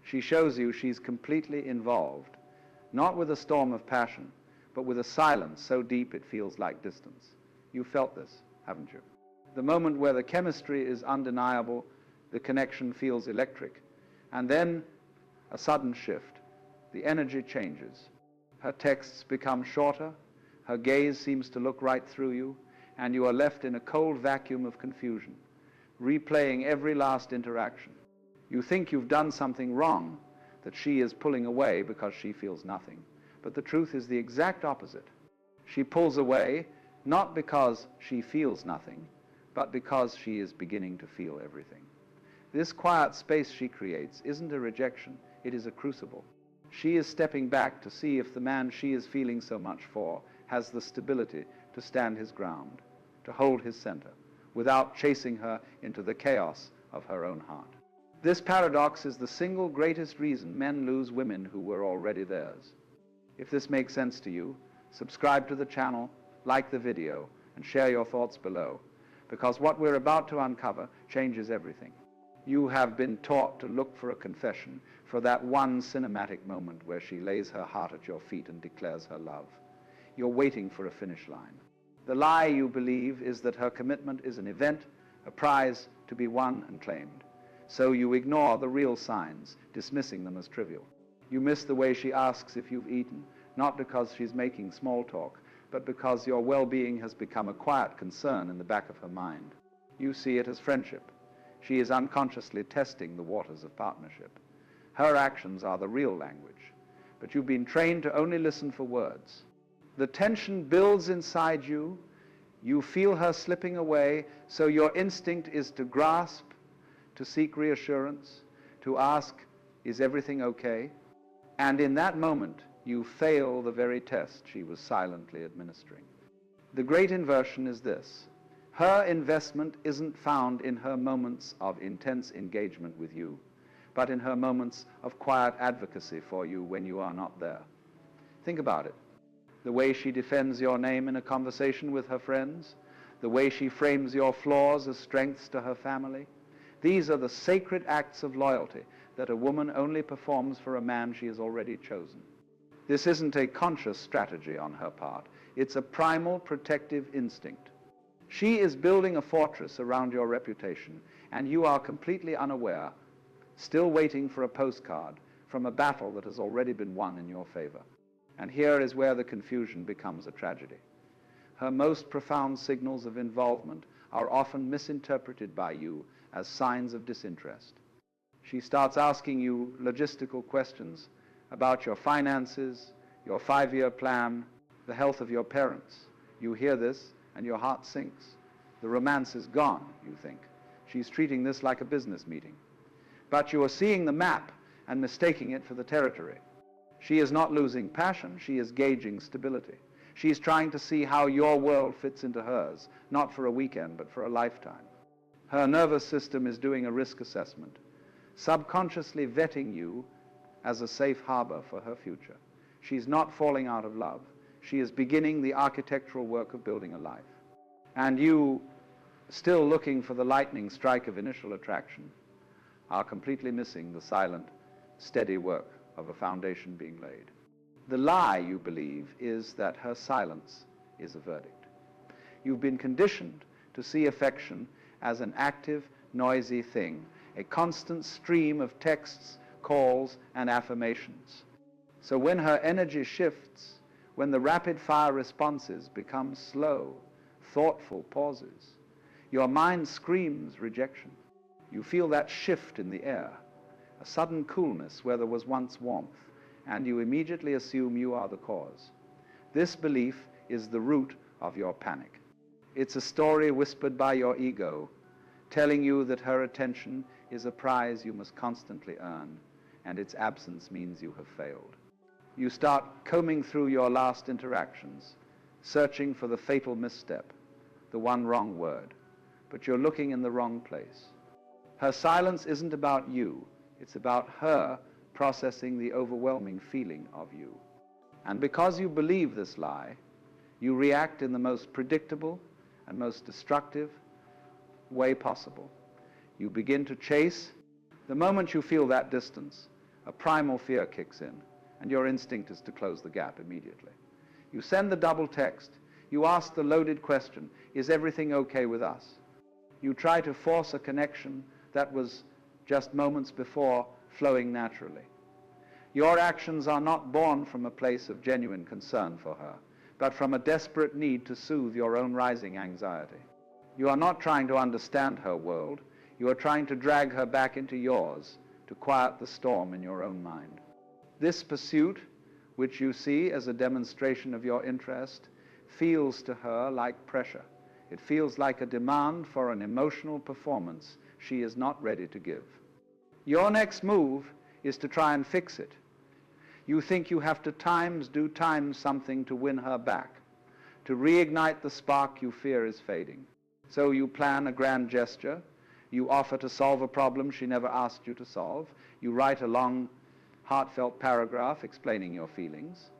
She shows you she's completely involved, not with a storm of passion, but with a silence so deep it feels like distance. You felt this, haven't you? The moment where the chemistry is undeniable, the connection feels electric, and then a sudden shift. The energy changes. Her texts become shorter, her gaze seems to look right through you, and you are left in a cold vacuum of confusion, replaying every last interaction. You think you've done something wrong, that she is pulling away because she feels nothing. But the truth is the exact opposite. She pulls away not because she feels nothing, but because she is beginning to feel everything. This quiet space she creates isn't a rejection, it is a crucible. She is stepping back to see if the man she is feeling so much for has the stability to stand his ground, to hold his center, without chasing her into the chaos of her own heart. This paradox is the single greatest reason men lose women who were already theirs. If this makes sense to you, subscribe to the channel, like the video, and share your thoughts below, because what we're about to uncover changes everything. You have been taught to look for a confession, for that one cinematic moment where she lays her heart at your feet and declares her love. You're waiting for a finish line. The lie you believe is that her commitment is an event, a prize to be won and claimed. So you ignore the real signs, dismissing them as trivial. You miss the way she asks if you've eaten, not because she's making small talk, but because your well-being has become a quiet concern in the back of her mind. You see it as friendship. She is unconsciously testing the waters of partnership. Her actions are the real language, but you've been trained to only listen for words. The tension builds inside you. You feel her slipping away, so your instinct is to grasp, to seek reassurance, to ask, is everything okay? And in that moment, you fail the very test she was silently administering. The great inversion is this. Her investment isn't found in her moments of intense engagement with you, but in her moments of quiet advocacy for you when you are not there. Think about it. The way she defends your name in a conversation with her friends, the way she frames your flaws as strengths to her family. These are the sacred acts of loyalty that a woman only performs for a man she has already chosen. This isn't a conscious strategy on her part. It's a primal protective instinct. She is building a fortress around your reputation, and you are completely unaware, still waiting for a postcard from a battle that has already been won in your favor. And here is where the confusion becomes a tragedy. Her most profound signals of involvement are often misinterpreted by you as signs of disinterest. She starts asking you logistical questions about your finances, your 5-year plan, the health of your parents. You hear this and your heart sinks. The romance is gone, you think. She's treating this like a business meeting. But you are seeing the map and mistaking it for the territory. She is not losing passion, she is gauging stability. She is trying to see how your world fits into hers, not for a weekend, but for a lifetime. Her nervous system is doing a risk assessment, subconsciously vetting you as a safe harbor for her future. She's not falling out of love. She is beginning the architectural work of building a life. And you, still looking for the lightning strike of initial attraction, are completely missing the silent, steady work of a foundation being laid. The lie you believe is that her silence is a verdict. You've been conditioned to see affection as an active, noisy thing, a constant stream of texts, calls, and affirmations. So when her energy shifts, when the rapid-fire responses become slow, thoughtful pauses, your mind screams rejection. You feel that shift in the air, a sudden coolness where there was once warmth, and you immediately assume you are the cause. This belief is the root of your panic. It's a story whispered by your ego, telling you that her attention is a prize you must constantly earn, and its absence means you have failed. You start combing through your last interactions, searching for the fatal misstep, the one wrong word, but you're looking in the wrong place. Her silence isn't about you, it's about her processing the overwhelming feeling of you. And because you believe this lie, you react in the most predictable and most destructive way possible. You begin to chase. The moment you feel that distance, a primal fear kicks in, and your instinct is to close the gap immediately. You send the double text. You ask the loaded question, is everything okay with us? You try to force a connection that was just moments before flowing naturally. Your actions are not born from a place of genuine concern for her, but from a desperate need to soothe your own rising anxiety. You are not trying to understand her world. You are trying to drag her back into yours to quiet the storm in your own mind. This pursuit, which you see as a demonstration of your interest, feels to her like pressure. It feels like a demand for an emotional performance she is not ready to give. Your next move is to try and fix it. You think you have to do something to win her back, to reignite the spark you fear is fading. So you plan a grand gesture. You offer to solve a problem she never asked you to solve. You write a long, heartfelt paragraph explaining your feelings.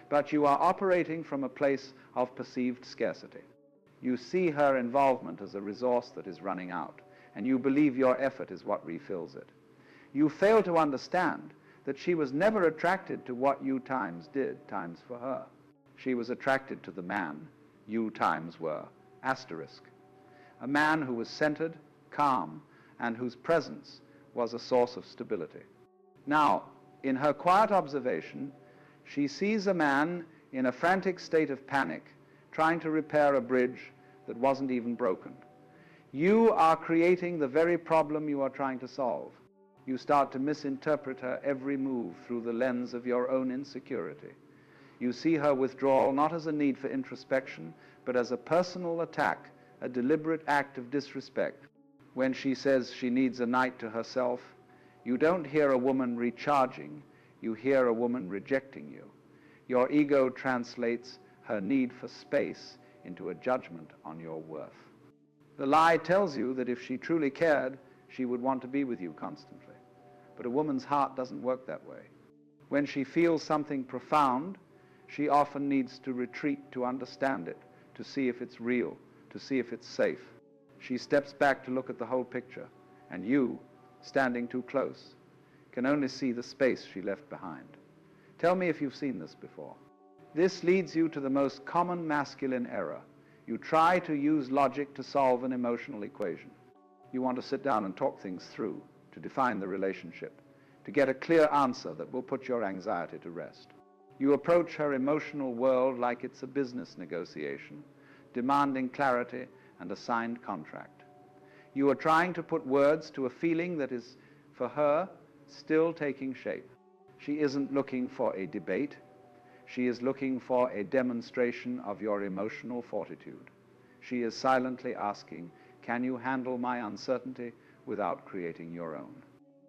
But you are operating from a place of perceived scarcity. You see her involvement as a resource that is running out, and you believe your effort is what refills it. You fail to understand that she was never attracted to what you did times for her. She was attracted to the man you times were, asterisk. A man who was centered, calm, and whose presence was a source of stability. Now, in her quiet observation, she sees a man in a frantic state of panic, trying to repair a bridge that wasn't even broken. You are creating the very problem you are trying to solve. You start to misinterpret her every move through the lens of your own insecurity. You see her withdrawal not as a need for introspection, but as a personal attack, a deliberate act of disrespect. When she says she needs a night to herself, you don't hear a woman recharging, you hear a woman rejecting you. Your ego translates her need for space into a judgment on your worth. The lie tells you that if she truly cared, she would want to be with you constantly. But a woman's heart doesn't work that way. When she feels something profound, she often needs to retreat to understand it, to see if it's real, to see if it's safe. She steps back to look at the whole picture, and you, standing too close, can only see the space she left behind. Tell me if you've seen this before. This leads you to the most common masculine error. You try to use logic to solve an emotional equation. You want to sit down and talk things through, to define the relationship, to get a clear answer that will put your anxiety to rest. You approach her emotional world like it's a business negotiation, demanding clarity and a signed contract. You are trying to put words to a feeling that is, for her, still taking shape. She isn't looking for a debate. She is looking for a demonstration of your emotional fortitude. She is silently asking, can you handle my uncertainty without creating your own?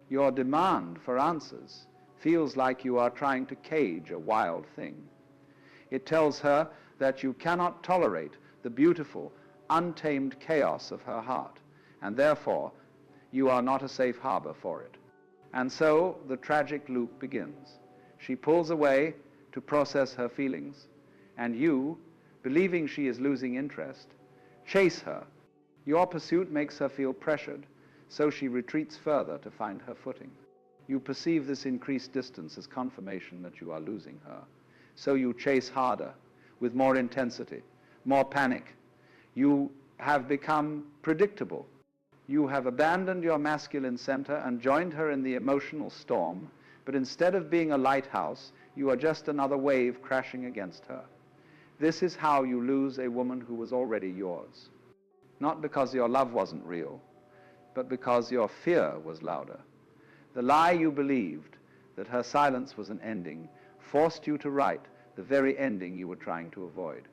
Your demand for answers feels like you are trying to cage a wild thing. It tells her that you cannot tolerate the beautiful, untamed chaos of her heart, and therefore you are not a safe harbor for it. And so the tragic loop begins. She pulls away to process her feelings, and you, believing she is losing interest, chase her. Your pursuit makes her feel pressured, so she retreats further to find her footing. You perceive this increased distance as confirmation that you are losing her, so you chase harder, with more intensity, more panic. You have become predictable. You have abandoned your masculine center and joined her in the emotional storm, but instead of being a lighthouse, you are just another wave crashing against her. This is how you lose a woman who was already yours. Not because your love wasn't real, but because your fear was louder. The lie you believed, that her silence was an ending, forced you to write the very ending you were trying to avoid.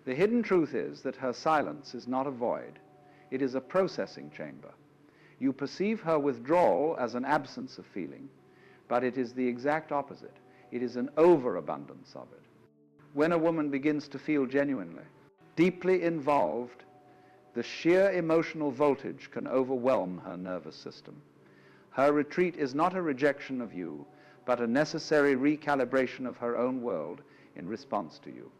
The hidden truth is that her silence is not a void. It is a processing chamber. You perceive her withdrawal as an absence of feeling, but it is the exact opposite. It is an overabundance of it. When a woman begins to feel genuinely, deeply involved, the sheer emotional voltage can overwhelm her nervous system. Her retreat is not a rejection of you, but a necessary recalibration of her own world in response to you.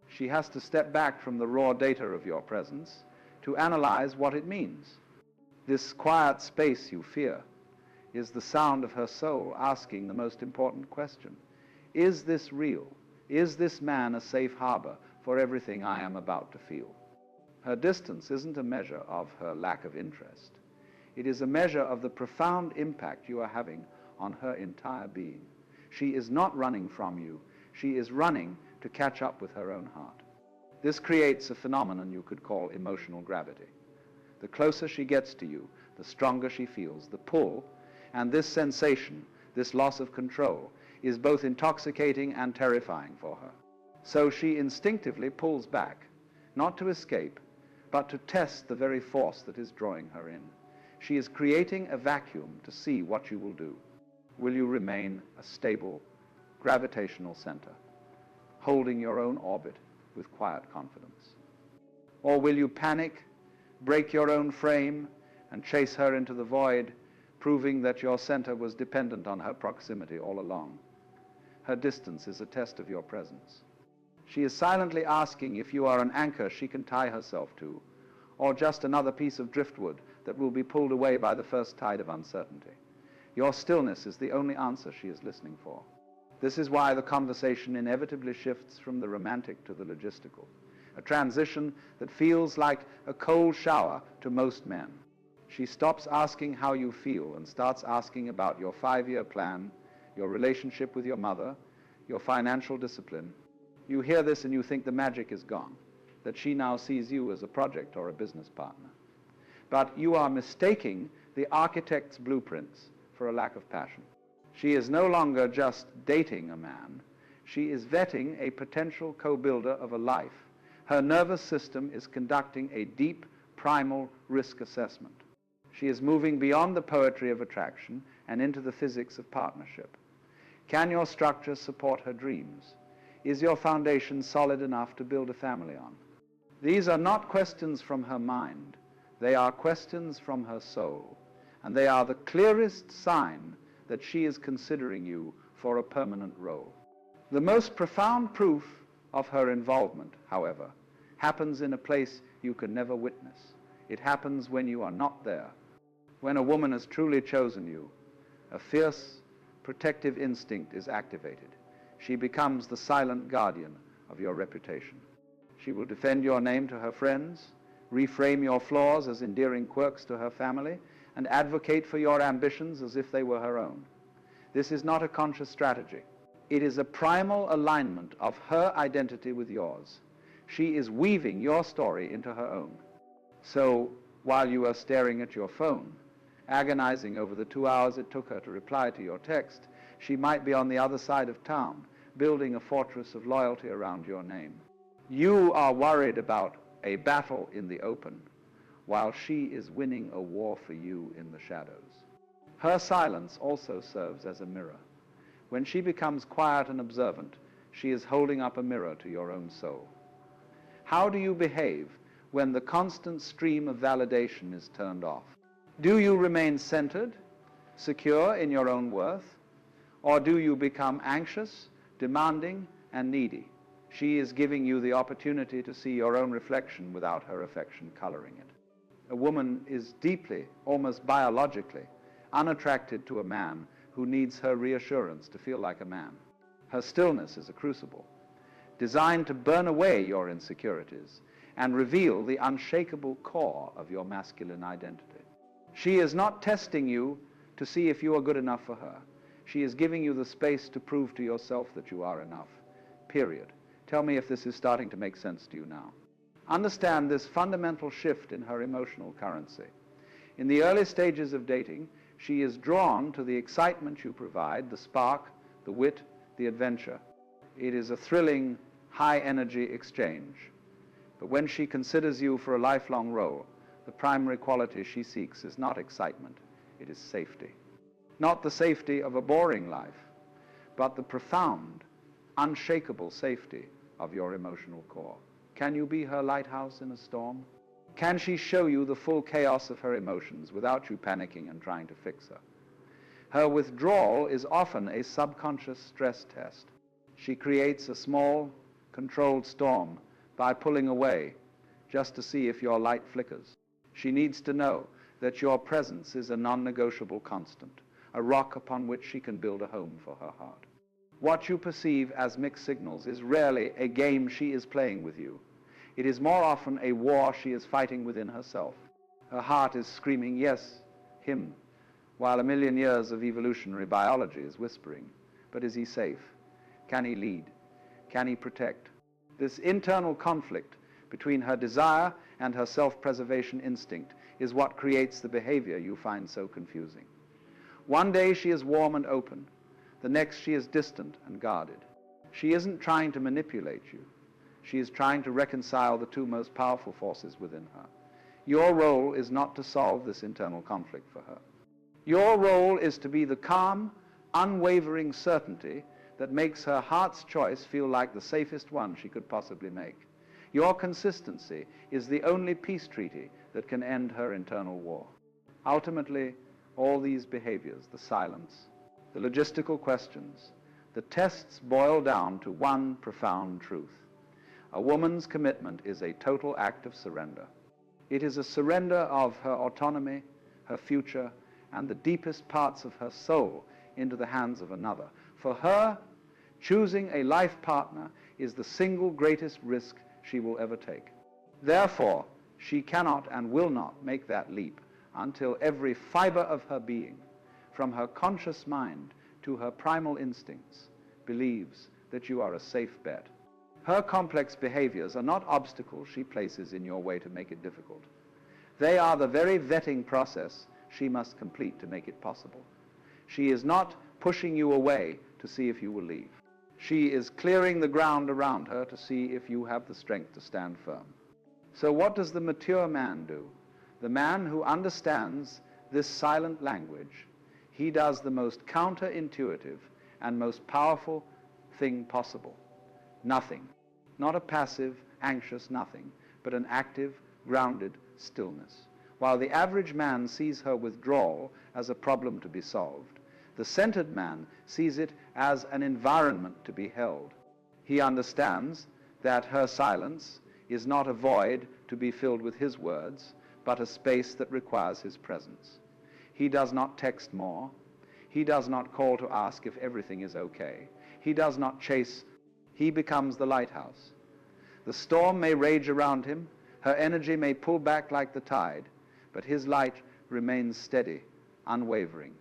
She has to step back from the raw data of your presence to analyze what it means. This quiet space you fear, is the sound of her soul asking the most important question. Is this real? Is this man a safe harbor for everything I am about to feel? Her distance isn't a measure of her lack of interest. It is a measure of the profound impact you are having on her entire being. She is not running from you. She is running to catch up with her own heart. This creates a phenomenon you could call emotional gravity. The closer she gets to you, the stronger she feels the pull, and this sensation, this loss of control, is both intoxicating and terrifying for her. So she instinctively pulls back, not to escape, but to test the very force that is drawing her in. She is creating a vacuum to see what you will do. Will you remain a stable, gravitational center, holding your own orbit with quiet confidence? Or will you panic, break your own frame, and chase her into the void, proving that your center was dependent on her proximity all along? Her distance is a test of your presence. She is silently asking if you are an anchor she can tie herself to, or just another piece of driftwood that will be pulled away by the first tide of uncertainty. Your stillness is the only answer she is listening for. This is why the conversation inevitably shifts from the romantic to the logistical, a transition that feels like a cold shower to most men. She stops asking how you feel and starts asking about your 5-year plan, your relationship with your mother, your financial discipline. You hear this and you think the magic is gone, that she now sees you as a project or a business partner. But you are mistaking the architect's blueprints for a lack of passion. She is no longer just dating a man. She is vetting a potential co-builder of a life. Her nervous system is conducting a deep, primal risk assessment. She is moving beyond the poetry of attraction and into the physics of partnership. Can your structure support her dreams? Is your foundation solid enough to build a family on? These are not questions from her mind. They are questions from her soul, and they are the clearest sign that she is considering you for a permanent role. The most profound proof of her involvement, however, happens in a place you can never witness. It happens when you are not there. When a woman has truly chosen you, a fierce, protective instinct is activated. She becomes the silent guardian of your reputation. She will defend your name to her friends, reframe your flaws as endearing quirks to her family, and advocate for your ambitions as if they were her own. This is not a conscious strategy. It is a primal alignment of her identity with yours. She is weaving your story into her own. So while you are staring at your phone, agonizing over the 2 hours it took her to reply to your text, she might be on the other side of town, building a fortress of loyalty around your name. You are worried about a battle in the open, while she is winning a war for you in the shadows. Her silence also serves as a mirror. When she becomes quiet and observant, she is holding up a mirror to your own soul. How do you behave when the constant stream of validation is turned off? Do you remain centered, secure in your own worth, or do you become anxious, demanding, and needy? She is giving you the opportunity to see your own reflection without her affection coloring it. A woman is deeply, almost biologically, unattracted to a man who needs her reassurance to feel like a man. Her stillness is a crucible, designed to burn away your insecurities and reveal the unshakable core of your masculine identity. She is not testing you to see if you are good enough for her. She is giving you the space to prove to yourself that you are enough, period. Tell me if this is starting to make sense to you now. Understand this fundamental shift in her emotional currency. In the early stages of dating, she is drawn to the excitement you provide, the spark, the wit, the adventure. It is a thrilling, high-energy exchange. But when she considers you for a lifelong role, the primary quality she seeks is not excitement, it is safety. Not the safety of a boring life, but the profound, unshakable safety of your emotional core. Can you be her lighthouse in a storm? Can she show you the full chaos of her emotions without you panicking and trying to fix her? Her withdrawal is often a subconscious stress test. She creates a small, controlled storm by pulling away just to see if your light flickers. She needs to know that your presence is a non-negotiable constant, a rock upon which she can build a home for her heart. What you perceive as mixed signals is rarely a game she is playing with you. It is more often a war she is fighting within herself. Her heart is screaming, yes, him, while a million years of evolutionary biology is whispering, but is he safe? Can he lead? Can he protect? This internal conflict between her desire and her self-preservation instinct is what creates the behavior you find so confusing. One day she is warm and open. The next she is distant and guarded. She isn't trying to manipulate you. She is trying to reconcile the two most powerful forces within her. Your role is not to solve this internal conflict for her. Your role is to be the calm, unwavering certainty that makes her heart's choice feel like the safest one she could possibly make. Your consistency is the only peace treaty that can end her internal war. Ultimately, all these behaviors, the silence, the logistical questions, the tests boil down to one profound truth. A woman's commitment is a total act of surrender. It is a surrender of her autonomy, her future, and the deepest parts of her soul into the hands of another. For her, choosing a life partner is the single greatest risk she will ever take. Therefore, she cannot and will not make that leap until every fiber of her being, from her conscious mind to her primal instincts, believes that you are a safe bet. Her complex behaviors are not obstacles she places in your way to make it difficult. They are the very vetting process she must complete to make it possible. She is not pushing you away to see if you will leave. She is clearing the ground around her to see if you have the strength to stand firm. So what does the mature man do? The man who understands this silent language, he does the most counterintuitive and most powerful thing possible. Nothing. Not a passive, anxious nothing, but an active, grounded stillness. While the average man sees her withdrawal as a problem to be solved, the centered man sees it as an environment to be held. He understands that her silence is not a void to be filled with his words, but a space that requires his presence. He does not text more. He does not call to ask if everything is okay. He does not chase. He becomes the lighthouse. The storm may rage around him. Her energy may pull back like the tide, but his light remains steady, unwavering,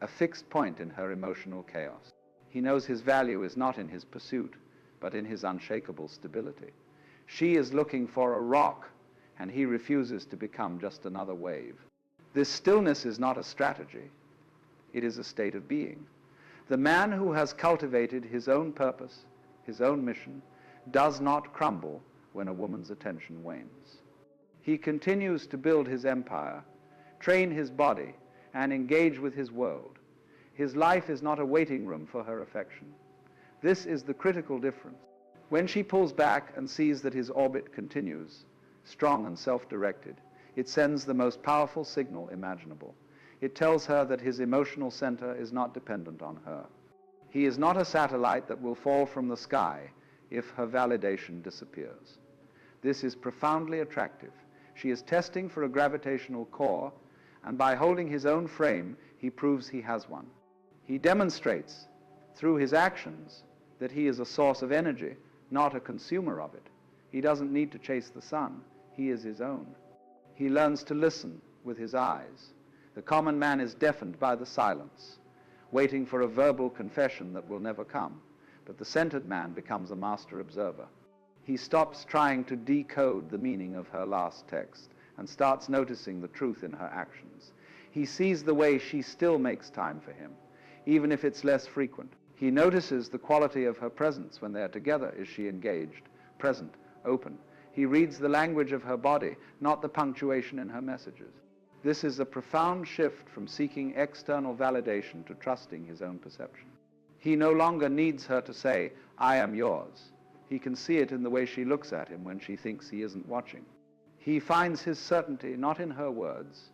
a fixed point in her emotional chaos. He knows his value is not in his pursuit, but in his unshakable stability. She is looking for a rock, and he refuses to become just another wave. This stillness is not a strategy. It is a state of being. The man who has cultivated his own purpose, his own mission, does not crumble when a woman's attention wanes. He continues to build his empire, train his body, and engage with his world. His life is not a waiting room for her affection. This is the critical difference. When she pulls back and sees that his orbit continues, strong and self-directed, it sends the most powerful signal imaginable. It tells her that his emotional center is not dependent on her. He is not a satellite that will fall from the sky if her validation disappears. This is profoundly attractive. She is testing for a gravitational core, and by holding his own frame, he proves he has one. He demonstrates through his actions that he is a source of energy, not a consumer of it. He doesn't need to chase the sun. He is his own. He learns to listen with his eyes. The common man is deafened by the silence, waiting for a verbal confession that will never come. But the centered man becomes a master observer. He stops trying to decode the meaning of her last text and starts noticing the truth in her actions. He sees the way she still makes time for him, even if it's less frequent. He notices the quality of her presence when they are together. Is she engaged, present, open? He reads the language of her body, not the punctuation in her messages. This is a profound shift from seeking external validation to trusting his own perception. He no longer needs her to say, "I am yours." He can see it in the way she looks at him when she thinks he isn't watching. He finds his certainty not in her words,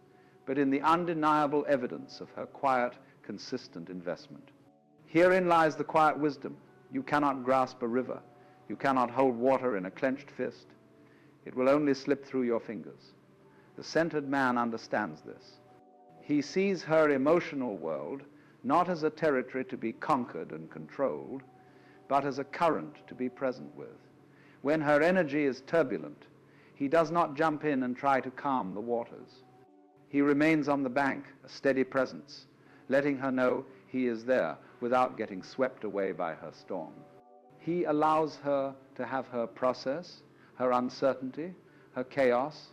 but in the undeniable evidence of her quiet, consistent investment. Herein lies the quiet wisdom. You cannot grasp a river. You cannot hold water in a clenched fist. It will only slip through your fingers. The centered man understands this. He sees her emotional world not as a territory to be conquered and controlled, but as a current to be present with. When her energy is turbulent, he does not jump in and try to calm the waters. He remains on the bank, a steady presence, letting her know he is there without getting swept away by her storm. He allows her to have her process, her uncertainty, her chaos,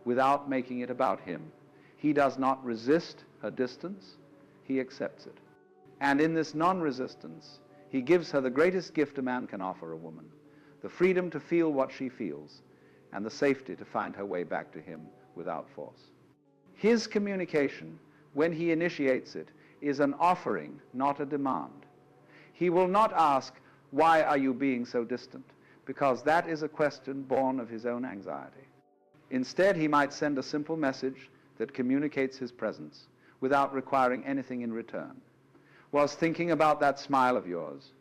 without making it about him. He does not resist her distance, he accepts it. And in this non-resistance, he gives her the greatest gift a man can offer a woman, the freedom to feel what she feels, and the safety to find her way back to him without force. His communication, when he initiates it, is an offering, not a demand. He will not ask, "Why are you being so distant?" because that is a question born of his own anxiety. Instead, he might send a simple message that communicates his presence without requiring anything in return. "Was thinking about that smile of yours.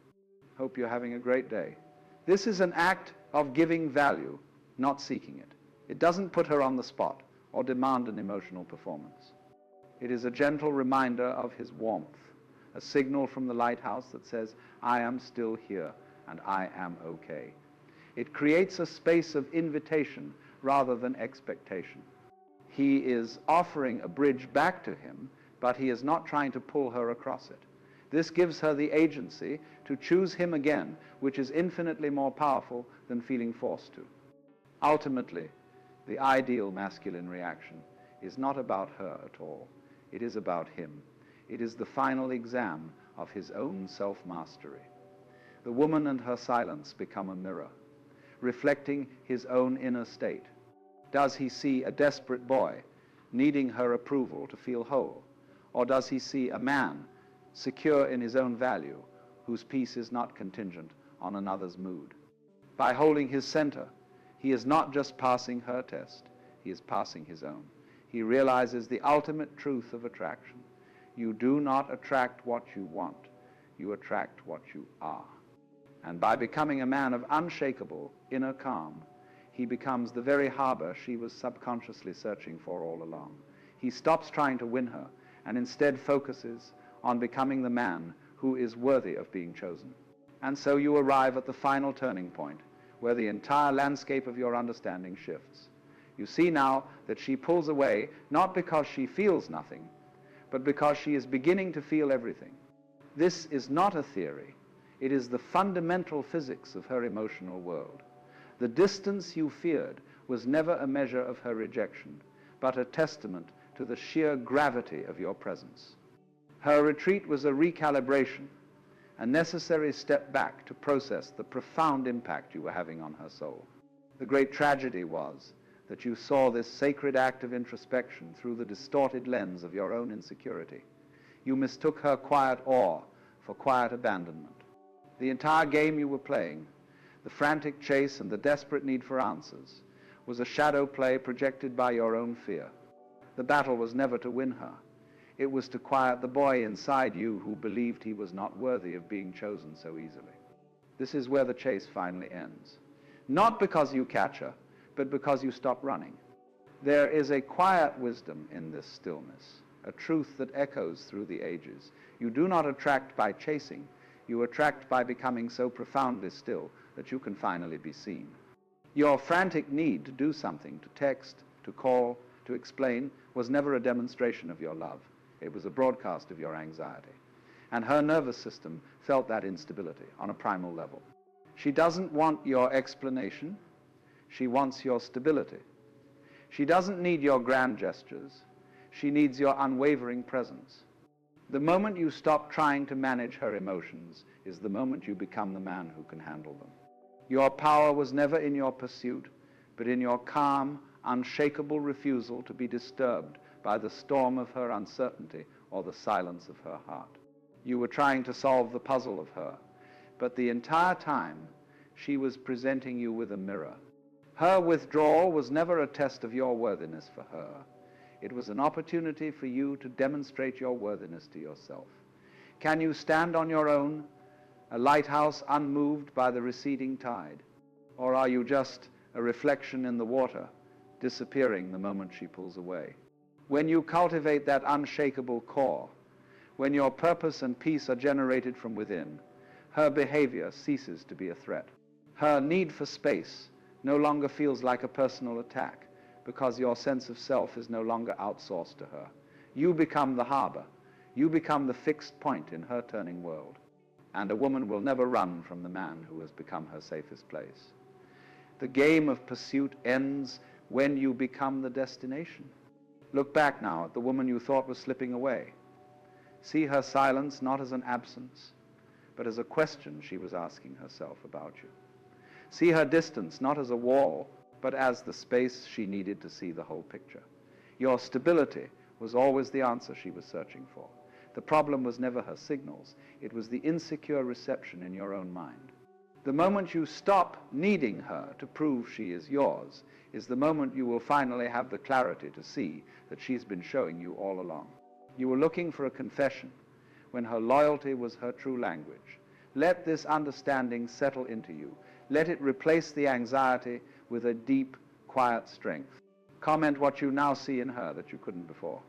Hope you're having a great day." This is an act of giving value, not seeking it. It doesn't put her on the spot or demand an emotional performance. It is a gentle reminder of his warmth, a signal from the lighthouse that says, "I am still here and I am okay." It creates a space of invitation rather than expectation. He is offering a bridge back to him, but he is not trying to pull her across it. This gives her the agency to choose him again, which is infinitely more powerful than feeling forced to. Ultimately, the ideal masculine reaction is not about her at all. It is about him. It is the final exam of his own self-mastery. The woman and her silence become a mirror, reflecting his own inner state. Does he see a desperate boy needing her approval to feel whole? Or does he see a man secure in his own value, whose peace is not contingent on another's mood? By holding his center, he is not just passing her test, he is passing his own. He realizes the ultimate truth of attraction. You do not attract what you want, you attract what you are. And by becoming a man of unshakable inner calm, he becomes the very harbor she was subconsciously searching for all along. He stops trying to win her and instead focuses on becoming the man who is worthy of being chosen. And so you arrive at the final turning point, where the entire landscape of your understanding shifts. You see now that she pulls away not because she feels nothing, but because she is beginning to feel everything. This is not a theory. It is the fundamental physics of her emotional world. The distance you feared was never a measure of her rejection, but a testament to the sheer gravity of your presence. Her retreat was a recalibration, a necessary step back to process the profound impact you were having on her soul. The great tragedy was that you saw this sacred act of introspection through the distorted lens of your own insecurity. You mistook her quiet awe for quiet abandonment. The entire game you were playing, the frantic chase and the desperate need for answers, was a shadow play projected by your own fear. The battle was never to win her. It was to quiet the boy inside you who believed he was not worthy of being chosen so easily. This is where the chase finally ends. Not because you catch her, but because you stop running. There is a quiet wisdom in this stillness, a truth that echoes through the ages. You do not attract by chasing. You attract by becoming so profoundly still that you can finally be seen. Your frantic need to do something, to text, to call, to explain, was never a demonstration of your love. It was a broadcast of your anxiety. And her nervous system felt that instability on a primal level. She doesn't want your explanation. She wants your stability. She doesn't need your grand gestures. She needs your unwavering presence. The moment you stop trying to manage her emotions is the moment you become the man who can handle them. Your power was never in your pursuit, but in your calm, unshakable refusal to be disturbed by the storm of her uncertainty or the silence of her heart. You were trying to solve the puzzle of her, but the entire time she was presenting you with a mirror. Her withdrawal was never a test of your worthiness for her. It was an opportunity for you to demonstrate your worthiness to yourself. Can you stand on your own, a lighthouse unmoved by the receding tide? Or are you just a reflection in the water, disappearing the moment she pulls away? When you cultivate that unshakable core, when your purpose and peace are generated from within, her behavior ceases to be a threat. Her need for space no longer feels like a personal attack because your sense of self is no longer outsourced to her. You become the harbor. You become the fixed point in her turning world. And a woman will never run from the man who has become her safest place. The game of pursuit ends when you become the destination. Look back now at the woman you thought was slipping away. See her silence not as an absence, but as a question she was asking herself about you. See her distance not as a wall, but as the space she needed to see the whole picture. Your stability was always the answer she was searching for. The problem was never her signals. It was the insecure reception in your own mind. The moment you stop needing her to prove she is yours is the moment you will finally have the clarity to see that she's been showing you all along. You were looking for a confession when her loyalty was her true language. Let this understanding settle into you. Let it replace the anxiety with a deep, quiet strength. Comment what you now see in her that you couldn't before.